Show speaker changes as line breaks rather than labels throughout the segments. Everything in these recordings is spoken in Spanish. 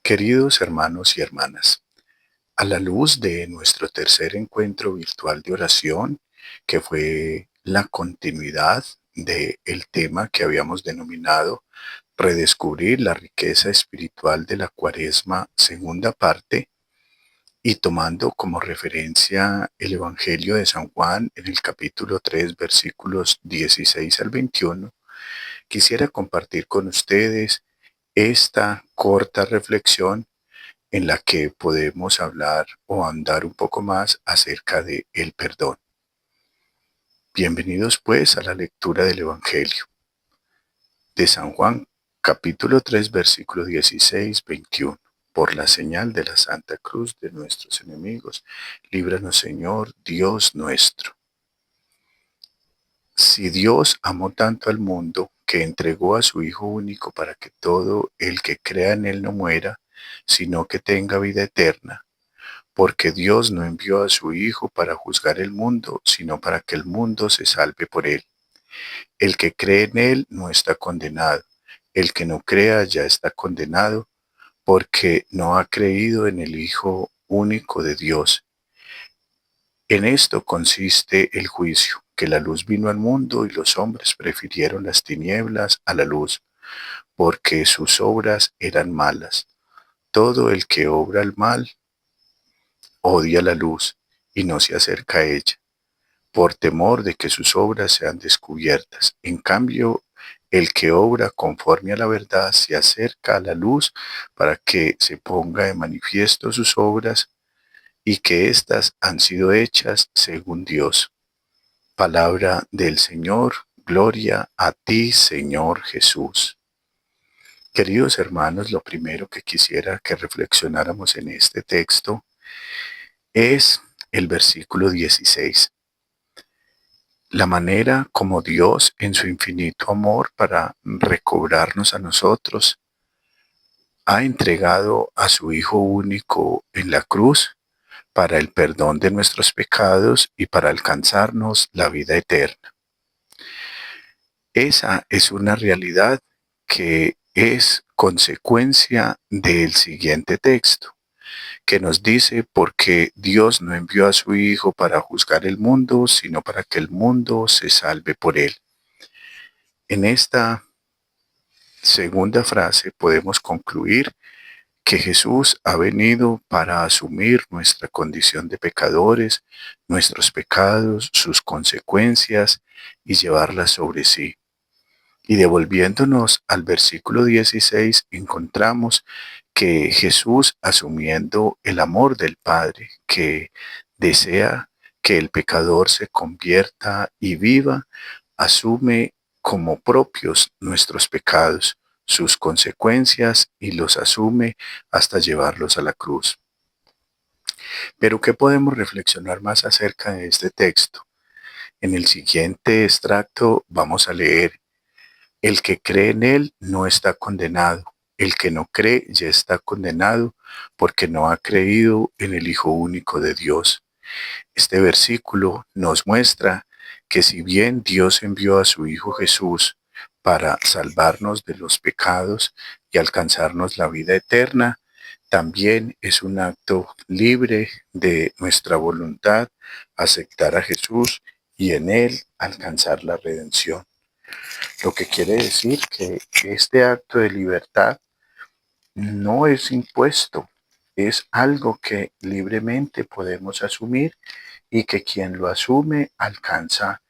Queridos hermanos y hermanas, a la luz de nuestro tercer encuentro virtual de oración, que fue la continuidad del tema que habíamos denominado Redescubrir la riqueza espiritual de la Cuaresma, segunda parte, y tomando como referencia el Evangelio de San Juan en el capítulo 3, versículos 16 al 21, quisiera compartir con ustedes esta corta reflexión en la que podemos hablar o andar un poco más acerca de el perdón. Bienvenidos pues a la lectura del Evangelio de San Juan, capítulo 3, versículo 16-21. Por la señal de la Santa Cruz de nuestros enemigos, líbranos Señor, Dios nuestro. Si Dios amó tanto al mundo que entregó a su Hijo único para que todo el que crea en Él no muera, sino que tenga vida eterna, porque Dios no envió a su Hijo para juzgar el mundo, sino para que el mundo se salve por él. El que cree en él no está condenado. El que no crea ya está condenado, porque no ha creído en el Hijo único de Dios. En esto consiste el juicio, que la luz vino al mundo y los hombres prefirieron las tinieblas a la luz, porque sus obras eran malas. Todo el que obra el mal odia la luz y no se acerca a ella, por temor de que sus obras sean descubiertas. En cambio, el que obra conforme a la verdad se acerca a la luz para que se ponga de manifiesto sus obras y que éstas han sido hechas según Dios. Palabra del Señor, gloria a ti, Señor Jesús. Queridos hermanos, lo primero que quisiera que reflexionáramos en este texto es el versículo 16. La manera como Dios, en su infinito amor para recobrarnos a nosotros, ha entregado a su Hijo único en la cruz para el perdón de nuestros pecados y para alcanzarnos la vida eterna. Esa es una realidad que es consecuencia del siguiente texto, que nos dice: porque Dios no envió a su Hijo para juzgar el mundo, sino para que el mundo se salve por él. En esta segunda frase podemos concluir que Jesús ha venido para asumir nuestra condición de pecadores, nuestros pecados, sus consecuencias y llevarlas sobre sí. Y devolviéndonos al versículo 16, encontramos que Jesús, asumiendo el amor del Padre, que desea que el pecador se convierta y viva, asume como propios nuestros pecados, sus consecuencias, y los asume hasta llevarlos a la cruz. Pero ¿qué podemos reflexionar más acerca de este texto? En el siguiente extracto vamos a leer: el que cree en él no está condenado. El que no cree ya está condenado porque no ha creído en el Hijo único de Dios. Este versículo nos muestra que si bien Dios envió a su Hijo Jesús para salvarnos de los pecados y alcanzarnos la vida eterna, también es un acto libre de nuestra voluntad aceptar a Jesús y en él alcanzar la redención. Lo que quiere decir que este acto de libertad no es impuesto, es algo que libremente podemos asumir y que quien lo asume alcanza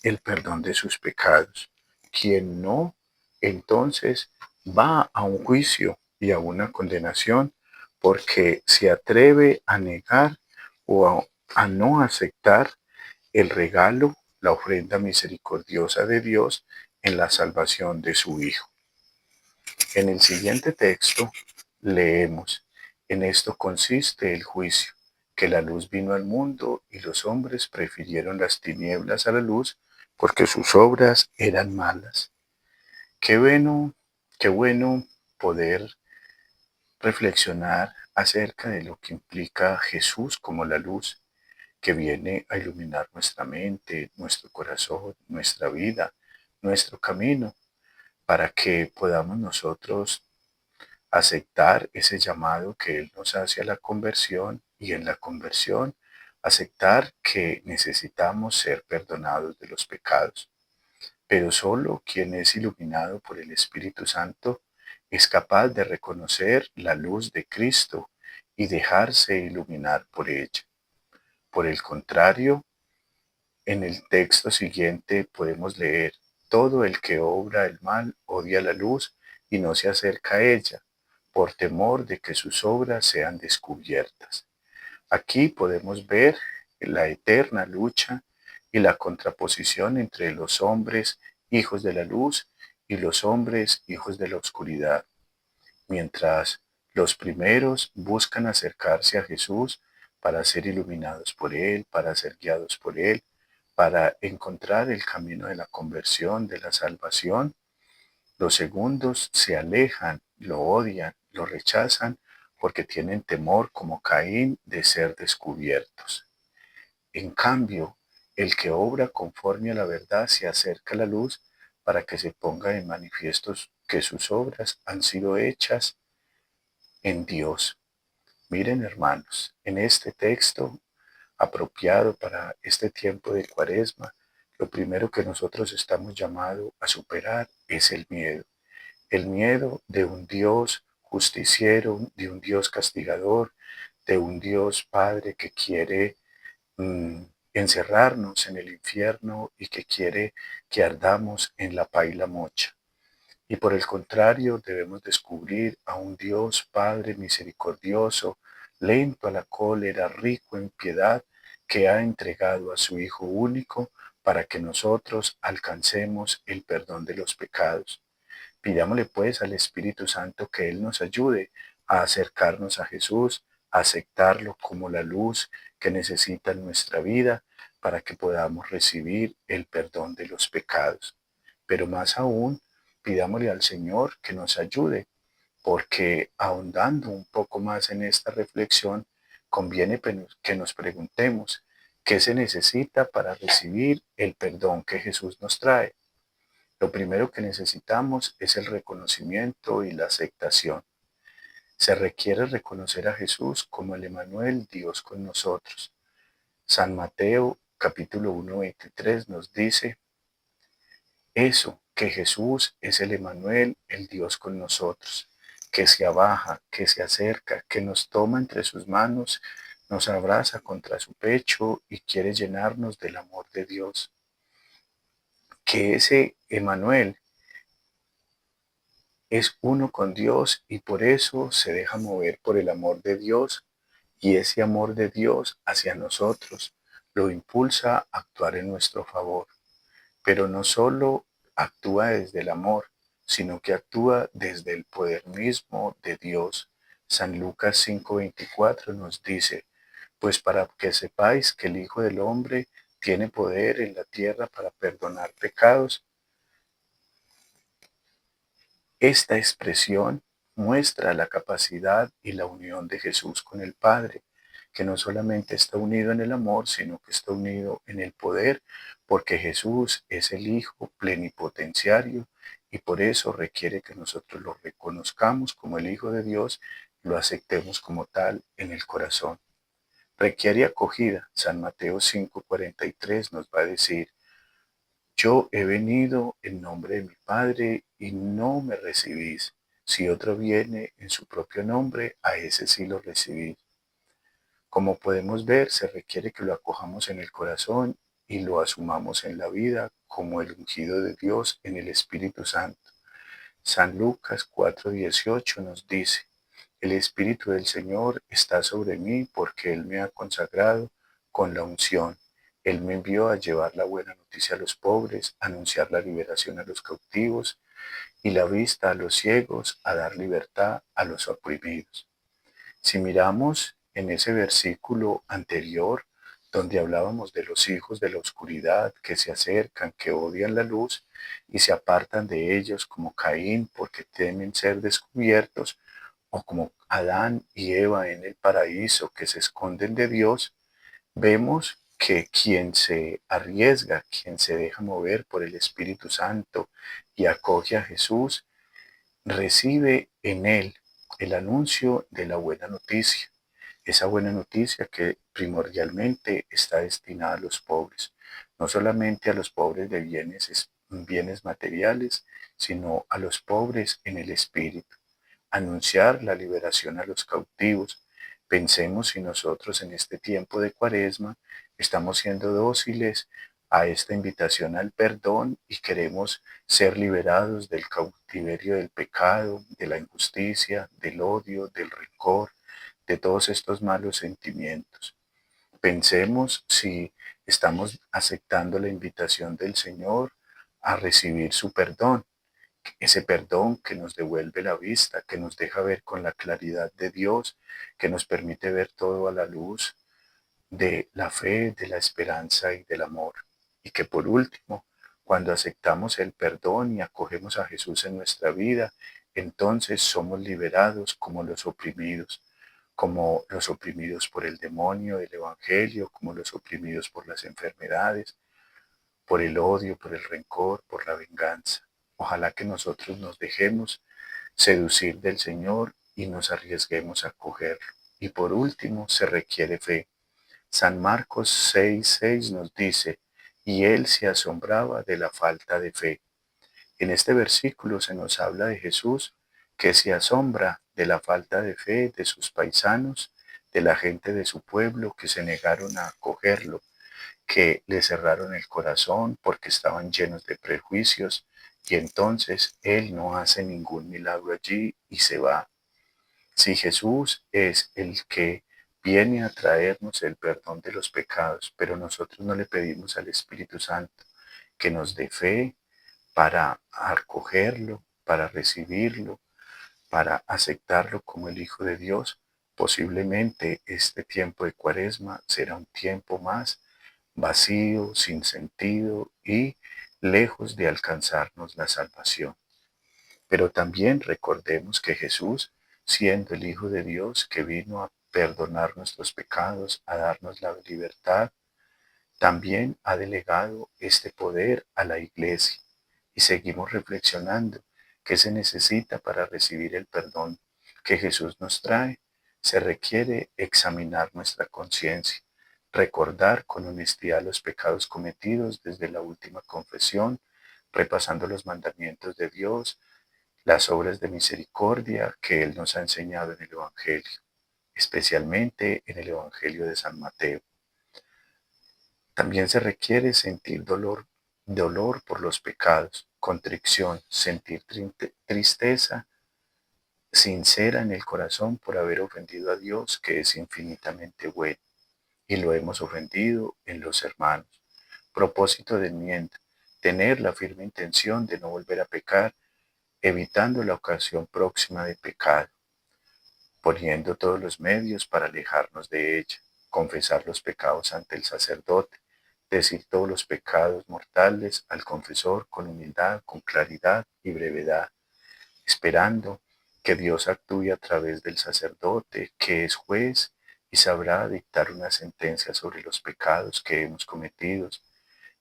el perdón de sus pecados. Quien no, entonces va a un juicio y a una condenación porque se atreve a negar o a no aceptar el regalo, la ofrenda misericordiosa de Dios en la salvación de su Hijo. En el siguiente texto leemos: en esto consiste el juicio, que la luz vino al mundo y los hombres prefirieron las tinieblas a la luz porque sus obras eran malas. Qué bueno poder reflexionar acerca de lo que implica Jesús como la luz que viene a iluminar nuestra mente, nuestro corazón, nuestra vida, nuestro camino, para que podamos nosotros aceptar ese llamado que Él nos hace a la conversión y en la conversión aceptar que necesitamos ser perdonados de los pecados. Pero solo quien es iluminado por el Espíritu Santo es capaz de reconocer la luz de Cristo y dejarse iluminar por ella. Por el contrario, en el texto siguiente podemos leer, todo el que obra el mal odia la luz y no se acerca a ella, por temor de que sus obras sean descubiertas. Aquí podemos ver la eterna lucha y la contraposición entre los hombres hijos de la luz y los hombres hijos de la oscuridad. Mientras los primeros buscan acercarse a Jesús para ser iluminados por Él, para ser guiados por Él, para encontrar el camino de la conversión, de la salvación, los segundos se alejan, lo odian, lo rechazan porque tienen temor como Caín de ser descubiertos. En cambio, el que obra conforme a la verdad se acerca a la luz para que se ponga en manifiesto que sus obras han sido hechas en Dios. Miren, hermanos, en este texto apropiado para este tiempo de Cuaresma, lo primero que nosotros estamos llamados a superar es el miedo. El miedo de un Dios justiciero, de un Dios castigador, de un Dios Padre que quiere encerrarnos en el infierno y que quiere que ardamos en la paila mocha. Y por el contrario, debemos descubrir a un Dios Padre misericordioso, lento a la cólera, rico en piedad, que ha entregado a su Hijo único para que nosotros alcancemos el perdón de los pecados. Pidámosle pues al Espíritu Santo que Él nos ayude a acercarnos a Jesús, a aceptarlo como la luz que necesita en nuestra vida para que podamos recibir el perdón de los pecados. Pero más aún, pidámosle al Señor que nos ayude, porque ahondando un poco más en esta reflexión, conviene que nos preguntemos qué se necesita para recibir el perdón que Jesús nos trae. Lo primero que necesitamos es el reconocimiento y la aceptación. Se requiere reconocer a Jesús como el Emmanuel, Dios con nosotros. San Mateo capítulo 1:23 nos dice eso, que Jesús es el Emmanuel, el Dios con nosotros, que se abaja, que se acerca, que nos toma entre sus manos, nos abraza contra su pecho y quiere llenarnos del amor de Dios. Que ese Emmanuel es uno con Dios y por eso se deja mover por el amor de Dios y ese amor de Dios hacia nosotros lo impulsa a actuar en nuestro favor. Pero no solo actúa desde el amor, sino que actúa desde el poder mismo de Dios. San Lucas 5:24 nos dice, pues para que sepáis que el Hijo del Hombre tiene poder en la tierra para perdonar pecados. Esta expresión muestra la capacidad y la unión de Jesús con el Padre, que no solamente está unido en el amor, sino que está unido en el poder, porque Jesús es el Hijo plenipotenciario y por eso requiere que nosotros lo reconozcamos como el Hijo de Dios y lo aceptemos como tal en el corazón. Requiere acogida. San Mateo 5:43 nos va a decir, yo he venido en nombre de mi Padre y no me recibís. Si otro viene en su propio nombre, a ese sí lo recibís. Como podemos ver, se requiere que lo acojamos en el corazón y lo asumamos en la vida como el ungido de Dios en el Espíritu Santo. San Lucas 4:18 nos dice, el Espíritu del Señor está sobre mí porque Él me ha consagrado con la unción. Él me envió a llevar la buena noticia a los pobres, a anunciar la liberación a los cautivos y la vista a los ciegos, a dar libertad a los oprimidos. Si miramos en ese versículo anterior, donde hablábamos de los hijos de la oscuridad que se acercan, que odian la luz y se apartan de ellos como Caín porque temen ser descubiertos, o como Adán y Eva en el paraíso que se esconden de Dios, vemos que quien se arriesga, quien se deja mover por el Espíritu Santo y acoge a Jesús, recibe en él el anuncio de la buena noticia, esa buena noticia que primordialmente está destinada a los pobres, no solamente a los pobres de bienes materiales, sino a los pobres en el espíritu. Anunciar la liberación a los cautivos. Pensemos si nosotros en este tiempo de Cuaresma estamos siendo dóciles a esta invitación al perdón y queremos ser liberados del cautiverio del pecado, de la injusticia, del odio, del rencor, de todos estos malos sentimientos. Pensemos si estamos aceptando la invitación del Señor a recibir su perdón, ese perdón que nos devuelve la vista, que nos deja ver con la claridad de Dios, que nos permite ver todo a la luz de la fe, de la esperanza y del amor. Y que por último, cuando aceptamos el perdón y acogemos a Jesús en nuestra vida, entonces somos liberados como los oprimidos por el demonio del Evangelio, como los oprimidos por las enfermedades, por el odio, por el rencor, por la venganza. Ojalá que nosotros nos dejemos seducir del Señor y nos arriesguemos a acogerlo. Y por último, se requiere fe. San Marcos 6:6 nos dice, y él se asombraba de la falta de fe. En este versículo se nos habla de Jesús que se asombra de la falta de fe de sus paisanos, de la gente de su pueblo que se negaron a acogerlo, que le cerraron el corazón porque estaban llenos de prejuicios y entonces Él no hace ningún milagro allí y se va. Si Jesús es el que viene a traernos el perdón de los pecados, pero nosotros no le pedimos al Espíritu Santo que nos dé fe para acogerlo, para recibirlo, para aceptarlo como el Hijo de Dios, posiblemente este tiempo de Cuaresma será un tiempo más vacío, sin sentido y lejos de alcanzarnos la salvación. Pero también recordemos que Jesús, siendo el Hijo de Dios que vino a perdonar nuestros pecados, a darnos la libertad, también ha delegado este poder a la Iglesia. Y seguimos reflexionando qué se necesita para recibir el perdón que Jesús nos trae. Se requiere examinar nuestra conciencia, recordar con honestidad los pecados cometidos desde la última confesión, repasando los mandamientos de Dios, las obras de misericordia que Él nos ha enseñado en el Evangelio, especialmente en el Evangelio de San Mateo. También se requiere sentir dolor por los pecados, contrición, sentir tristeza sincera en el corazón por haber ofendido a Dios, que es infinitamente bueno, y lo hemos ofendido en los hermanos. Propósito de enmienda, tener la firme intención de no volver a pecar, evitando la ocasión próxima de pecado, poniendo todos los medios para alejarnos de ella, confesar los pecados ante el sacerdote, decir todos los pecados mortales al confesor con humildad, con claridad y brevedad, esperando que Dios actúe a través del sacerdote, que es juez y sabrá dictar una sentencia sobre los pecados que hemos cometido,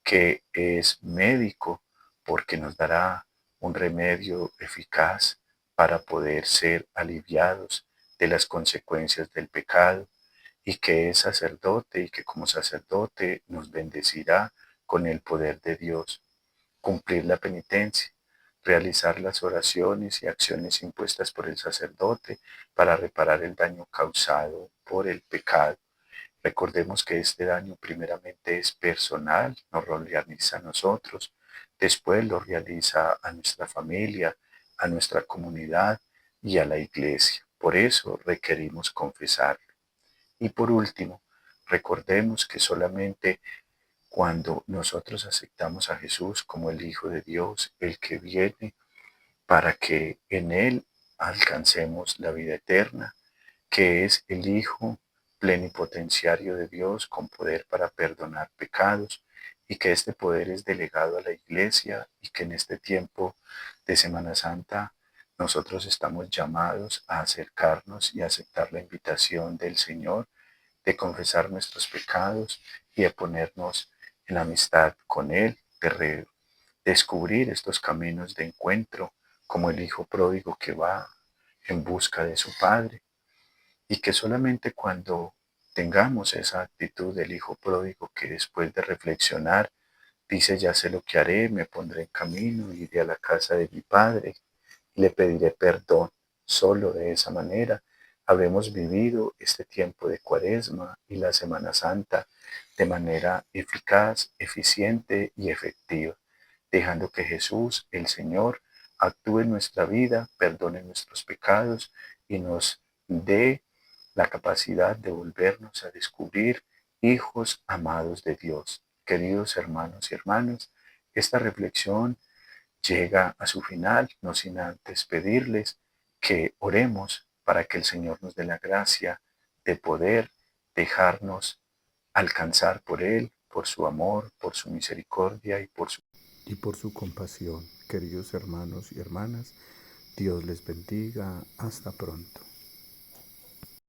que es médico porque nos dará un remedio eficaz para poder ser aliviados de las consecuencias del pecado y que es sacerdote y que como sacerdote nos bendecirá con el poder de Dios, cumplir la penitencia, realizar las oraciones y acciones impuestas por el sacerdote para reparar el daño causado por el pecado. Recordemos que este daño primeramente es personal, nos lo realiza a nosotros, después lo realiza a nuestra familia, a nuestra comunidad y a la iglesia. Por eso requerimos confesarlo. Y por último, recordemos que solamente cuando nosotros aceptamos a Jesús como el Hijo de Dios, el que viene para que en Él alcancemos la vida eterna, que es el Hijo plenipotenciario de Dios con poder para perdonar pecados y que este poder es delegado a la Iglesia y que en este tiempo de Semana Santa nosotros estamos llamados a acercarnos y aceptar la invitación del Señor de confesar nuestros pecados y de ponernos en amistad con Él, de descubrir estos caminos de encuentro como el Hijo pródigo que va en busca de su Padre, y que solamente cuando tengamos esa actitud del hijo pródigo que después de reflexionar dice, ya sé lo que haré, me pondré en camino, iré a la casa de mi Padre, le pediré perdón. Solo de esa manera habremos vivido este tiempo de Cuaresma y la Semana Santa de manera eficaz, eficiente y efectiva, dejando que Jesús, el Señor, actúe en nuestra vida, perdone nuestros pecados y nos dé la capacidad de volvernos a descubrir hijos amados de Dios. Queridos hermanos y hermanas, esta reflexión llega a su final, no sin antes pedirles que oremos para que el Señor nos dé la gracia de poder dejarnos alcanzar por Él, por su amor, por su misericordia y por su compasión. Queridos hermanos y hermanas, Dios les bendiga. Hasta pronto.